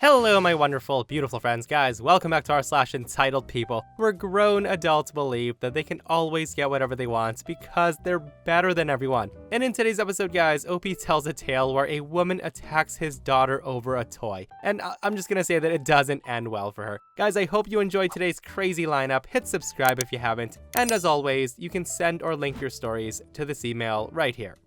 Hello my wonderful, beautiful friends. Guys, welcome back to our /entitled people, where grown adults believe that they can always get whatever they want because they're better than everyone. And in today's episode, guys, OP tells a tale where a woman attacks his daughter over a toy. And I'm just gonna say that it doesn't end well for her. Guys, I hope you enjoyed today's crazy lineup. Hit subscribe if you haven't. And as always, you can send or link your stories to this email right here.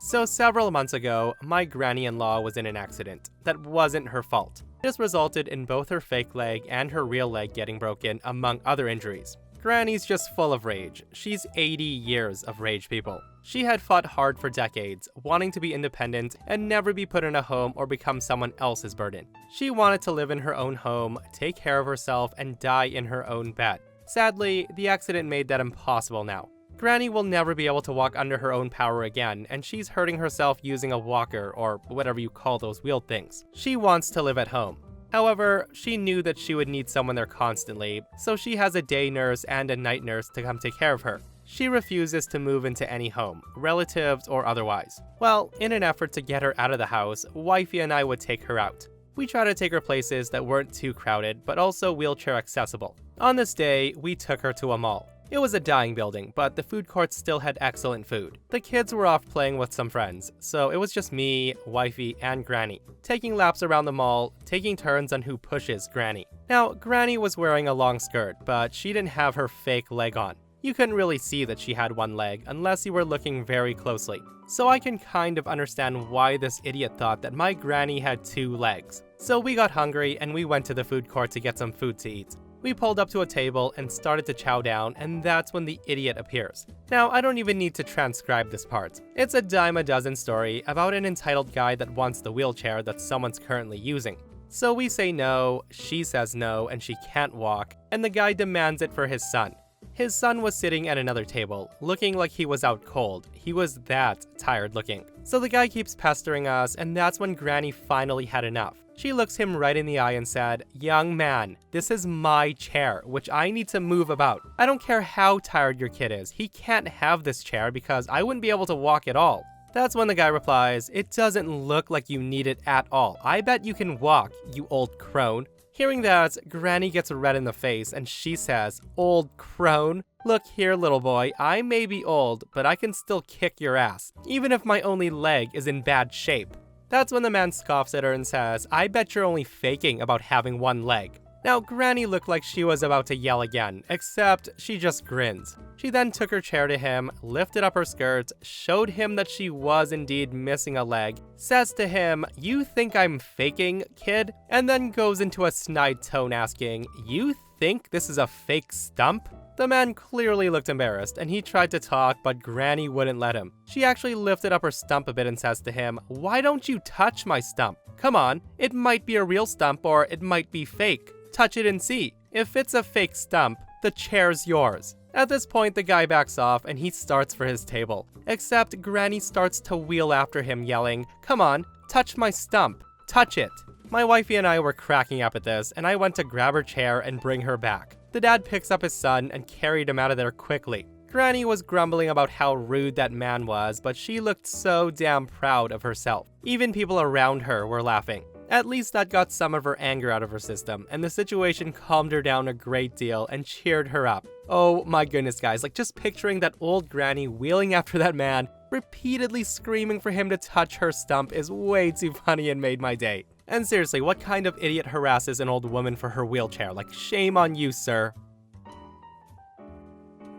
So several months ago, my granny-in-law was in an accident that wasn't her fault. This resulted in both her fake leg and her real leg getting broken, among other injuries. Granny's just full of rage. She's 80 years of rage, people. She had fought hard for decades, wanting to be independent and never be put in a home or become someone else's burden. She wanted to live in her own home, take care of herself, and die in her own bed. Sadly, the accident made that impossible now. Granny will never be able to walk under her own power again, and she's hurting herself using a walker, or whatever you call those wheeled things. She wants to live at home. However, she knew that she would need someone there constantly, so she has a day nurse and a night nurse to come take care of her. She refuses to move into any home, relatives or otherwise. Well, in an effort to get her out of the house, Wifey and I would take her out. We try to take her places that weren't too crowded, but also wheelchair accessible. On this day, we took her to a mall. It was a dying building, but the food court still had excellent food. The kids were off playing with some friends, so it was just me, Wifey, and Granny, taking laps around the mall, taking turns on who pushes Granny. Now, Granny was wearing a long skirt, but she didn't have her fake leg on. You couldn't really see that she had one leg unless you were looking very closely. So I can kind of understand why this idiot thought that my Granny had two legs. So we got hungry and we went to the food court to get some food to eat. We pulled up to a table and started to chow down, and that's when the idiot appears. Now, I don't even need to transcribe this part. It's a dime a dozen story about an entitled guy that wants the wheelchair that someone's currently using. So we say no, she says no, and she can't walk, and the guy demands it for his son. His son was sitting at another table, looking like he was out cold. He was that tired looking. So the guy keeps pestering us, and that's when Granny finally had enough. She looks him right in the eye and said, "Young man, this is my chair, which I need to move about. I don't care how tired your kid is. He can't have this chair because I wouldn't be able to walk at all." That's when the guy replies, "It doesn't look like you need it at all. I bet you can walk, you old crone." Hearing that, Granny gets red in the face and she says, "Old crone? Look here, little boy, I may be old, but I can still kick your ass, even if my only leg is in bad shape." That's when the man scoffs at her and says, "I bet you're only faking about having one leg." Now, Granny looked like she was about to yell again, except she just grins. She then took her chair to him, lifted up her skirt, showed him that she was indeed missing a leg, says to him, "You think I'm faking, kid?" And then goes into a snide tone asking, "You think this is a fake stump?" The man clearly looked embarrassed, and he tried to talk, but Granny wouldn't let him. She actually lifted up her stump a bit and says to him, "Why don't you touch my stump? Come on, it might be a real stump or it might be fake. Touch it and see. If it's a fake stump, the chair's yours." At this point, the guy backs off and he starts for his table. Except Granny starts to wheel after him, yelling, "Come on, touch my stump. Touch it." My wifey and I were cracking up at this, and I went to grab her chair and bring her back. The dad picks up his son and carried him out of there quickly. Granny was grumbling about how rude that man was, but she looked so damn proud of herself. Even people around her were laughing. At least that got some of her anger out of her system, and the situation calmed her down a great deal and cheered her up. Oh my goodness, guys, like just picturing that old Granny wheeling after that man, repeatedly screaming for him to touch her stump is way too funny and made my day. And seriously, what kind of idiot harasses an old woman for her wheelchair? Like, shame on you, sir.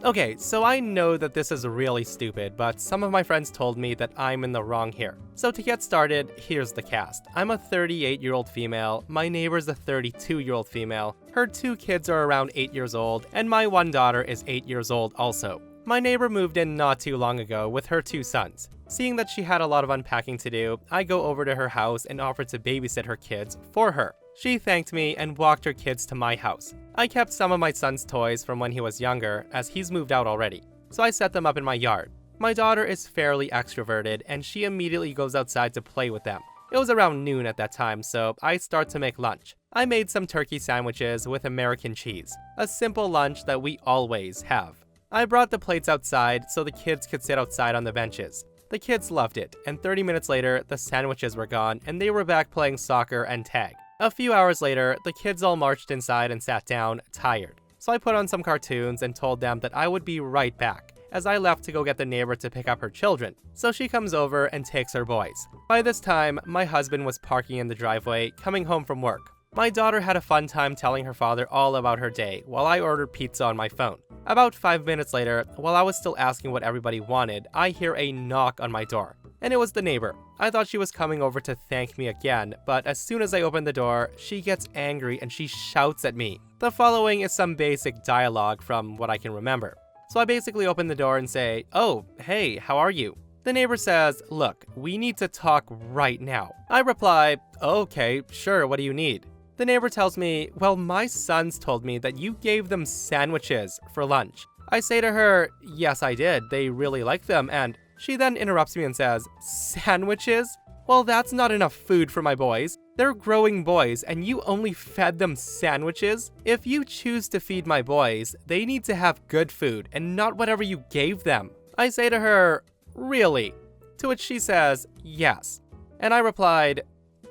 Okay, so I know that this is really stupid, but some of my friends told me that I'm in the wrong here. So to get started, here's the cast. I'm a 38-year-old female, my neighbor's a 32-year-old female, her two kids are around 8 years old, and my one daughter is 8 years old also. My neighbor moved in not too long ago with her two sons. Seeing that she had a lot of unpacking to do, I go over to her house and offer to babysit her kids for her. She thanked me and walked her kids to my house. I kept some of my son's toys from when he was younger, as he's moved out already, so I set them up in my yard. My daughter is fairly extroverted, and she immediately goes outside to play with them. It was around noon at that time, so I start to make lunch. I made some turkey sandwiches with American cheese, a simple lunch that we always have. I brought the plates outside so the kids could sit outside on the benches. The kids loved it, and 30 minutes later, the sandwiches were gone and they were back playing soccer and tag. A few hours later, the kids all marched inside and sat down, tired. So I put on some cartoons and told them that I would be right back, as I left to go get the neighbor to pick up her children. So she comes over and takes her boys. By this time, my husband was parking in the driveway, coming home from work. My daughter had a fun time telling her father all about her day while I ordered pizza on my phone. About 5 minutes later, while I was still asking what everybody wanted, I hear a knock on my door. And it was the neighbor. I thought she was coming over to thank me again, but as soon as I open the door, she gets angry and she shouts at me. The following is some basic dialogue from what I can remember. So I basically open the door and say, "Oh, hey, how are you?" The neighbor says, "Look, we need to talk right now." I reply, "Okay, sure, what do you need?" The neighbor tells me, "Well, my sons told me that you gave them sandwiches for lunch." I say to her, "Yes, I did. They really like them," and she then interrupts me and says, "Sandwiches? Well, that's not enough food for my boys. They're growing boys, and you only fed them sandwiches? If you choose to feed my boys, they need to have good food, and not whatever you gave them." I say to her, "Really?" To which she says, "Yes." And I replied,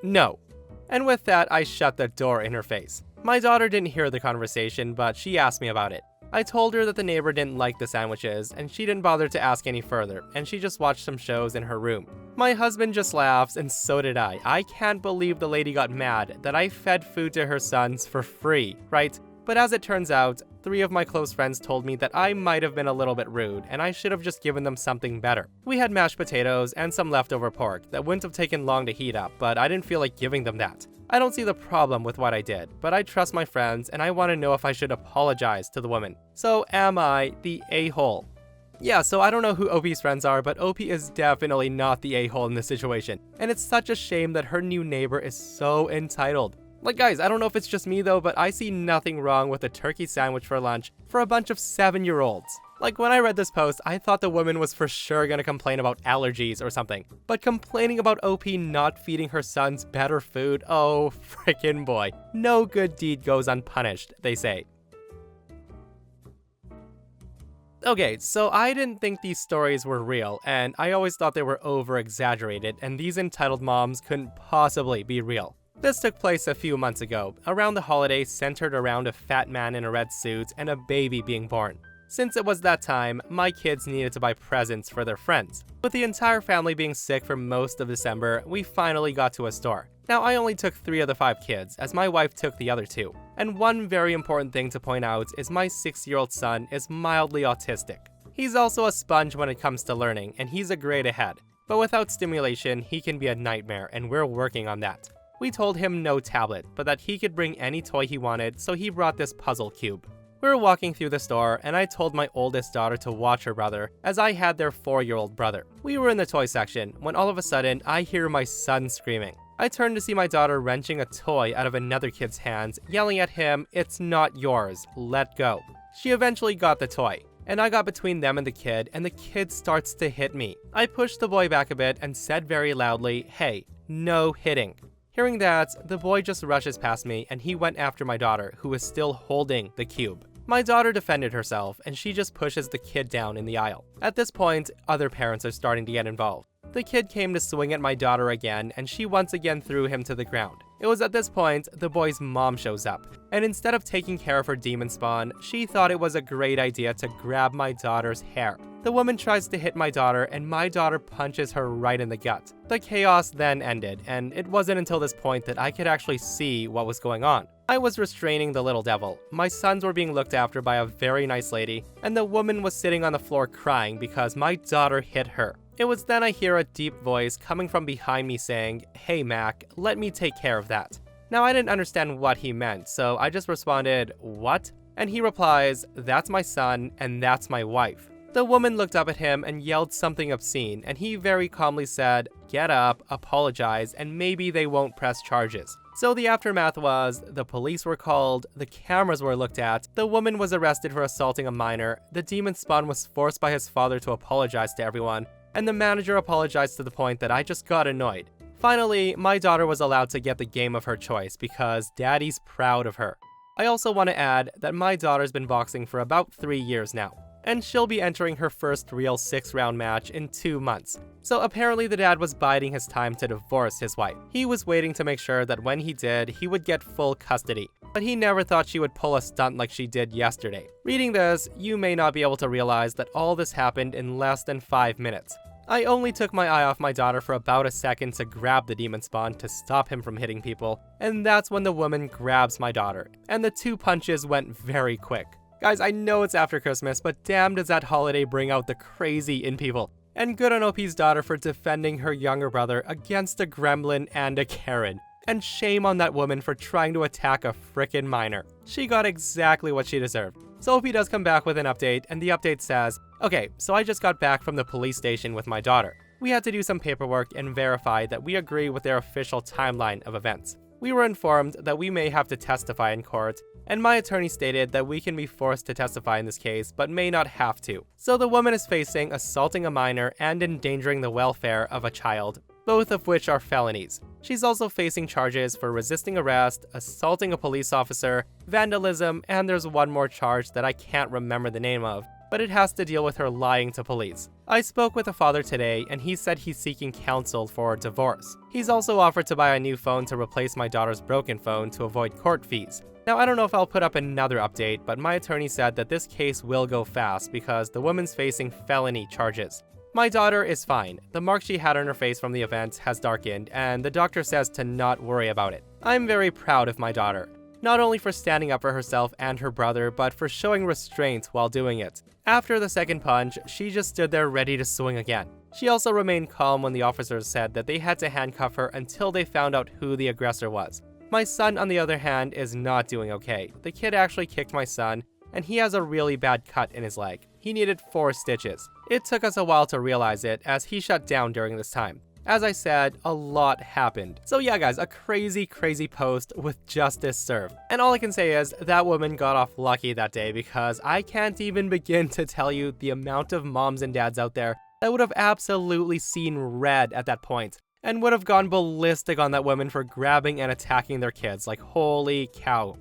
"No." And with that, I shut the door in her face. My daughter didn't hear the conversation, but she asked me about it. I told her that the neighbor didn't like the sandwiches, and she didn't bother to ask any further, and she just watched some shows in her room. My husband just laughs, and so did I. I can't believe the lady got mad that I fed food to her sons for free, right? But as it turns out, 3 of my close friends told me that I might have been a little bit rude, and I should have just given them something better. We had mashed potatoes and some leftover pork that wouldn't have taken long to heat up, but I didn't feel like giving them that. I don't see the problem with what I did, but I trust my friends and I want to know if I should apologize to the woman. So am I the a-hole? Yeah, so I don't know who OP's friends are, but OP is definitely not the a-hole in this situation. And it's such a shame that her new neighbor is so entitled. Like guys, I don't know if it's just me though, but I see nothing wrong with a turkey sandwich for lunch for a bunch of 7-year-olds. Like when I read this post, I thought the woman was for sure gonna complain about allergies or something. But complaining about OP not feeding her sons better food, oh frickin' boy. No good deed goes unpunished, they say. Okay, so I didn't think these stories were real, and I always thought they were over-exaggerated, and these entitled moms couldn't possibly be real. This took place a few months ago, around the holiday centered around a fat man in a red suit and a baby being born. Since it was that time, my kids needed to buy presents for their friends. With the entire family being sick for most of December, we finally got to a store. Now, I only took 3 of the 5 kids, as my wife took the other 2. And one very important thing to point out is my 6-year-old son is mildly autistic. He's also a sponge when it comes to learning, and he's a grade ahead. But without stimulation, he can be a nightmare, and we're working on that. We told him no tablet, but that he could bring any toy he wanted, so he brought this puzzle cube. We were walking through the store, and I told my oldest daughter to watch her brother, as I had their 4-year-old brother. We were in the toy section, when all of a sudden, I hear my son screaming. I turned to see my daughter wrenching a toy out of another kid's hands, yelling at him, "It's not yours, let go." She eventually got the toy, and I got between them and the kid starts to hit me. I pushed the boy back a bit and said very loudly, "Hey, no hitting." Hearing that, the boy just rushes past me and he went after my daughter, who was still holding the cube. My daughter defended herself, and she just pushes the kid down in the aisle. At this point, other parents are starting to get involved. The kid came to swing at my daughter again, and she once again threw him to the ground. It was at this point, the boy's mom shows up, and instead of taking care of her demon spawn, she thought it was a great idea to grab my daughter's hair. The woman tries to hit my daughter, and my daughter punches her right in the gut. The chaos then ended, and it wasn't until this point that I could actually see what was going on. I was restraining the little devil. My sons were being looked after by a very nice lady, and the woman was sitting on the floor crying because my daughter hit her. It was then I hear a deep voice coming from behind me saying, "Hey Mac, let me take care of that." Now I didn't understand what he meant, so I just responded, "What?" And he replies, "That's my son, and that's my wife." The woman looked up at him and yelled something obscene, and he very calmly said, "Get up, apologize, and maybe they won't press charges." So the aftermath was, the police were called, the cameras were looked at, the woman was arrested for assaulting a minor, the demon spawn was forced by his father to apologize to everyone, and the manager apologized to the point that I just got annoyed. Finally, my daughter was allowed to get the game of her choice because daddy's proud of her. I also want to add that my daughter's been boxing for about 3 years now. and she'll be entering her first real 6-round match in 2 months. So apparently the dad was biding his time to divorce his wife. He was waiting to make sure that when he did, he would get full custody. But he never thought she would pull a stunt like she did yesterday. Reading this, you may not be able to realize that all this happened in less than 5 minutes. I only took my eye off my daughter for about a second to grab the demon spawn to stop him from hitting people, and that's when the woman grabs my daughter, and the 2 punches went very quick. Guys, I know it's after Christmas, but damn does that holiday bring out the crazy in people. And good on OP's daughter for defending her younger brother against a gremlin and a Karen. And shame on that woman for trying to attack a frickin' minor. She got exactly what she deserved. So OP does come back with an update, and the update says, "Okay, so I just got back from the police station with my daughter. We had to do some paperwork and verify that we agree with their official timeline of events. We were informed that we may have to testify in court, and my attorney stated that we can be forced to testify in this case, but may not have to. So the woman is facing assaulting a minor and endangering the welfare of a child, both of which are felonies. She's also facing charges for resisting arrest, assaulting a police officer, vandalism, and there's one more charge that I can't remember the name of, but it has to deal with her lying to police. I spoke with the father today, and he said he's seeking counsel for divorce. He's also offered to buy a new phone to replace my daughter's broken phone to avoid court fees. Now, I don't know if I'll put up another update, but my attorney said that this case will go fast because the woman's facing felony charges. My daughter is fine. The mark she had on her face from the event has darkened, and the doctor says to not worry about it. I'm very proud of my daughter, not only for standing up for herself and her brother, but for showing restraint while doing it. After the second punch, she just stood there ready to swing again. She also remained calm when the officers said that they had to handcuff her until they found out who the aggressor was. My son, on the other hand, is not doing okay. The kid actually kicked my son, and he has a really bad cut in his leg. He needed 4 stitches. It took us a while to realize it, as he shut down during this time. As I said, a lot happened. So yeah guys, a crazy post with justice served. And all I can say is, that woman got off lucky that day, because I can't even begin to tell you the amount of moms and dads out there that would have absolutely seen red at that point, and would have gone ballistic on that woman for grabbing and attacking their kids. Like, holy cow.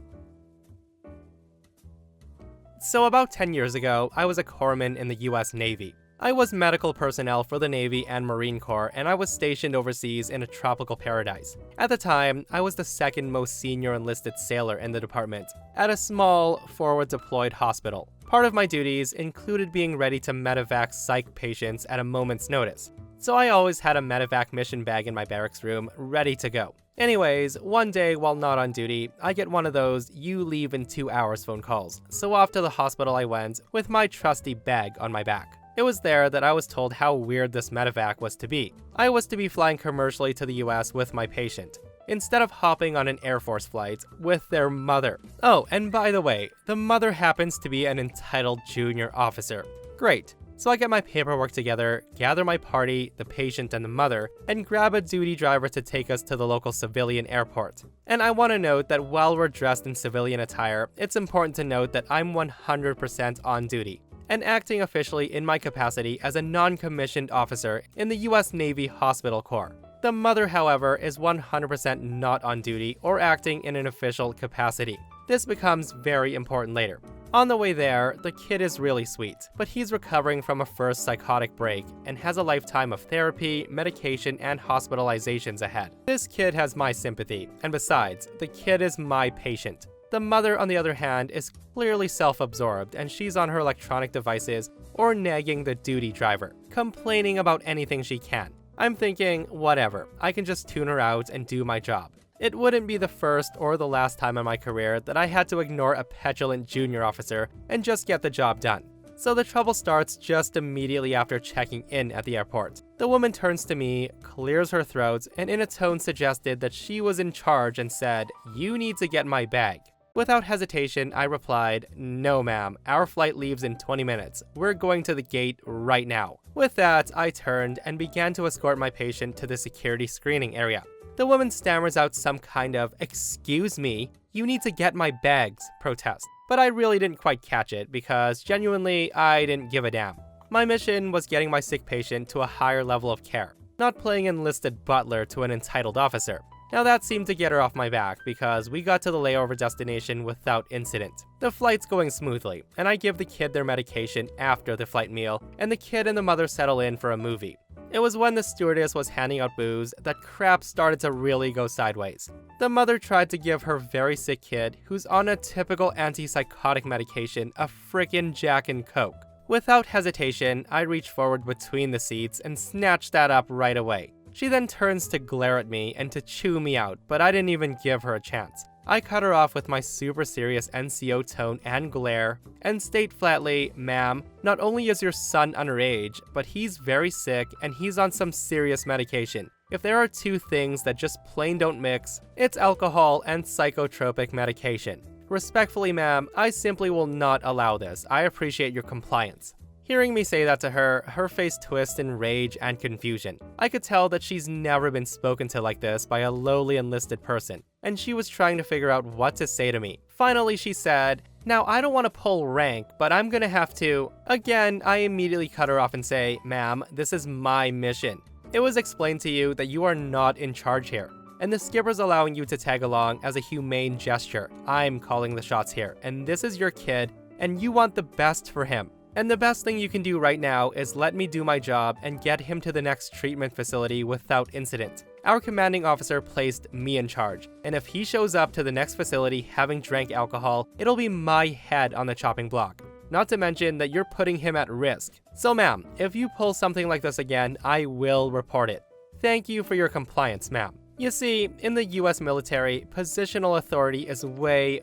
So about 10 years ago, I was a corpsman in the US Navy. I was medical personnel for the Navy and Marine Corps, and I was stationed overseas in a tropical paradise. At the time, I was the second most senior enlisted sailor in the department, at a small, forward-deployed hospital. Part of my duties included being ready to medevac psych patients at a moment's notice. So I always had a medevac mission bag in my barracks room, ready to go. Anyways, one day while not on duty, I get one of those "you leave in 2 hours" phone calls. So off to the hospital I went, with my trusty bag on my back. It was there that I was told how weird this medevac was to be. I was to be flying commercially to the US with my patient, instead of hopping on an Air Force flight with their mother. Oh, and by the way, the mother happens to be an entitled junior officer. Great. So I get my paperwork together, gather my party, the patient and the mother, and grab a duty driver to take us to the local civilian airport. And I want to note that while we're dressed in civilian attire, it's important to note that I'm 100% on duty, and acting officially in my capacity as a non-commissioned officer in the US Navy Hospital Corps. The mother, however, is 100% not on duty or acting in an official capacity. This becomes very important later. On the way there, the kid is really sweet, but he's recovering from a first psychotic break and has a lifetime of therapy, medication, and hospitalizations ahead. This kid has my sympathy, and besides, the kid is my patient. The mother, on the other hand, is clearly self-absorbed, and she's on her electronic devices or nagging the duty driver, complaining about anything she can. I'm thinking, whatever, I can just tune her out and do my job. It wouldn't be the first or the last time in my career that I had to ignore a petulant junior officer and just get the job done. So the trouble starts just immediately after checking in at the airport. The woman turns to me, clears her throat, and in a tone suggested that she was in charge and said, "You need to get my bag." Without hesitation, I replied, "No ma'am, our flight leaves in 20 minutes. We're going to the gate right now." With that, I turned and began to escort my patient to the security screening area. The woman stammers out some kind of "excuse me, you need to get my bags" protest. But I really didn't quite catch it because genuinely, I didn't give a damn. My mission was getting my sick patient to a higher level of care, not playing enlisted butler to an entitled officer. Now that seemed to get her off my back because we got to the layover destination without incident. The flight's going smoothly, and I give the kid their medication after the flight meal, and the kid and the mother settle in for a movie. It was when the stewardess was handing out booze that crap started to really go sideways. The mother tried to give her very sick kid, who's on a typical antipsychotic medication, a frickin' Jack and Coke. Without hesitation, I reach forward between the seats and snatch that up right away. She then turns to glare at me and to chew me out, but I didn't even give her a chance. I cut her off with my super serious NCO tone and glare, and state flatly, "Ma'am, not only is your son underage, but he's very sick and he's on some serious medication. If there are two things that just plain don't mix, it's alcohol and psychotropic medication. Respectfully, ma'am, I simply will not allow this. I appreciate your compliance." Hearing me say that to her, her face twists in rage and confusion. I could tell that she's never been spoken to like this by a lowly enlisted person, and she was trying to figure out what to say to me. Finally, she said, "Now, I don't want to pull rank, but I'm gonna have to." Again, I immediately cut her off and say, "Ma'am, this is my mission. It was explained to you that you are not in charge here, and the skipper's allowing you to tag along as a humane gesture. I'm calling the shots here, and this is your kid, and you want the best for him. And the best thing you can do right now is let me do my job and get him to the next treatment facility without incident. Our commanding officer placed me in charge, and if he shows up to the next facility having drank alcohol, it'll be my head on the chopping block. Not to mention that you're putting him at risk. So ma'am, if you pull something like this again, I will report it. Thank you for your compliance, ma'am." You see, in the US military, positional authority is way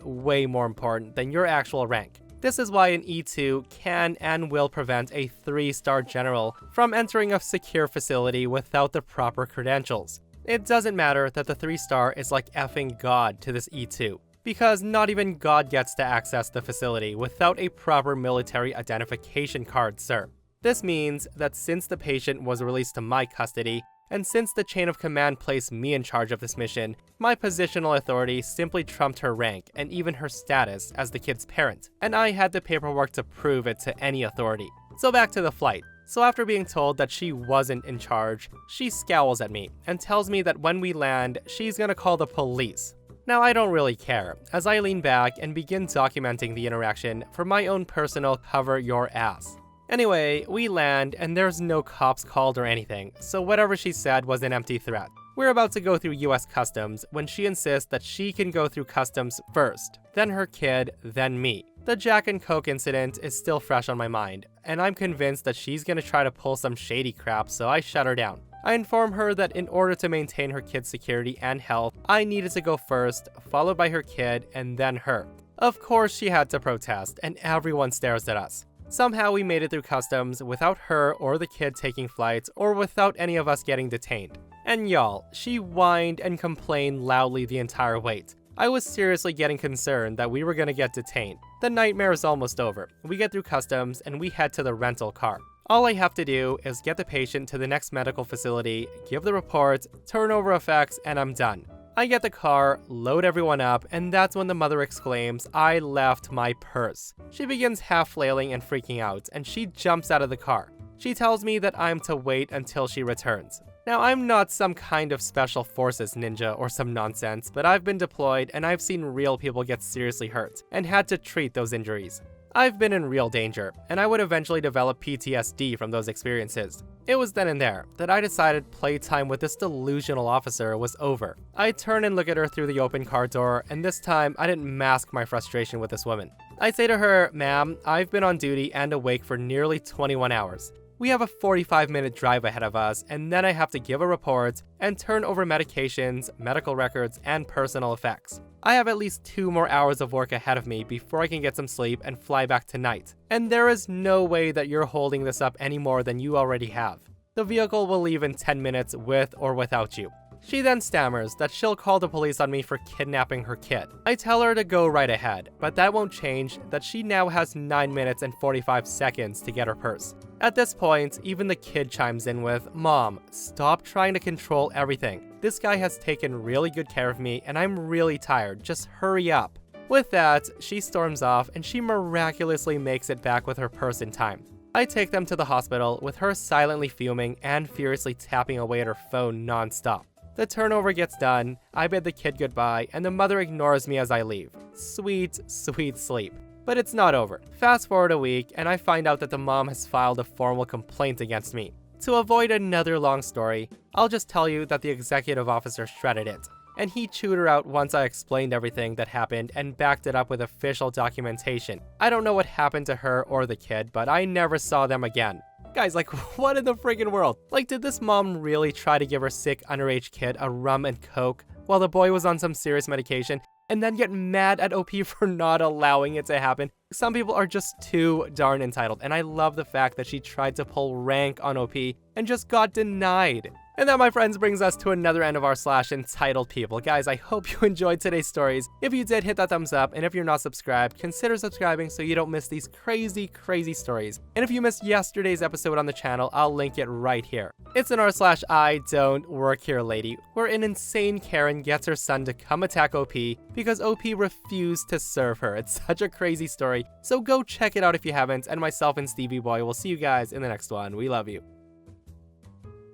more important than your actual rank. This is why an E2 can and will prevent a 3-star general from entering a secure facility without the proper credentials. It doesn't matter that the 3-star is like effing God to this E2, because not even God gets to access the facility without a proper military identification card, sir. This means that since the patient was released to my custody, and since the chain of command placed me in charge of this mission, my positional authority simply trumped her rank and even her status as the kid's parent, and I had the paperwork to prove it to any authority. So back to the flight. So after being told that she wasn't in charge, she scowls at me and tells me that when we land, she's gonna call the police. Now I don't really care, as I lean back and begin documenting the interaction for my own personal cover your ass. Anyway, we land and there's no cops called or anything, so whatever she said was an empty threat. We're about to go through US Customs when she insists that she can go through Customs first, then her kid, then me. The Jack and Coke incident is still fresh on my mind, and I'm convinced that she's gonna try to pull some shady crap, so I shut her down. I inform her that in order to maintain her kid's security and health, I needed to go first, followed by her kid, and then her. Of course she had to protest, and everyone stares at us. Somehow we made it through customs without her or the kid taking flights or without any of us getting detained. And y'all, she whined and complained loudly the entire wait. I was seriously getting concerned that we were gonna get detained. The nightmare is almost over. We get through customs and we head to the rental car. All I have to do is get the patient to the next medical facility, give the report, turn over effects, and I'm done. I get the car, load everyone up, and that's when the mother exclaims, "I left my purse." She begins half flailing and freaking out, and she jumps out of the car. She tells me that I'm to wait until she returns. Now, I'm not some kind of special forces ninja or some nonsense, but I've been deployed and I've seen real people get seriously hurt and had to treat those injuries. I've been in real danger, and I would eventually develop PTSD from those experiences. It was then and there that I decided playtime with this delusional officer was over. I turn and look at her through the open car door, and this time I didn't mask my frustration with this woman. I say to her, "Ma'am, I've been on duty and awake for nearly 21 hours. We have a 45-minute drive ahead of us, and then I have to give a report and turn over medications, medical records, and personal effects. I have at least 2 more hours of work ahead of me before I can get some sleep and fly back tonight. And there is no way that you're holding this up any more than you already have. The vehicle will leave in 10 minutes with or without you." She then stammers that she'll call the police on me for kidnapping her kid. I tell her to go right ahead, but that won't change that she now has 9 minutes and 45 seconds to get her purse. At this point, even the kid chimes in with, "Mom, stop trying to control everything. This guy has taken really good care of me and I'm really tired. Just hurry up." With that, she storms off and she miraculously makes it back with her purse in time. I take them to the hospital with her silently fuming and furiously tapping away at her phone non-stop. The turnover gets done, I bid the kid goodbye, and the mother ignores me as I leave. Sweet, sweet sleep. But it's not over. Fast forward a week, and I find out that the mom has filed a formal complaint against me. To avoid another long story, I'll just tell you that the executive officer shredded it, and he chewed her out once I explained everything that happened and backed it up with official documentation. I don't know what happened to her or the kid, but I never saw them again. Guys, like, what in the friggin' world? Like, did this mom really try to give her sick underage kid a rum and coke while the boy was on some serious medication, and then get mad at OP for not allowing it to happen? Some people are just too darn entitled, and I love the fact that she tried to pull rank on OP and just got denied. And that, my friends, brings us to another end of our /entitled people. Guys, I hope you enjoyed today's stories. If you did, hit that thumbs up, and if you're not subscribed, consider subscribing so you don't miss these crazy, crazy stories. And if you missed yesterday's episode on the channel, I'll link it right here. It's an r/I don't work here lady, where an insane Karen gets her son to come attack OP because OP refused to serve her. It's such a crazy story, so go check it out if you haven't, and myself and Stevie Boy will see you guys in the next one. We love you.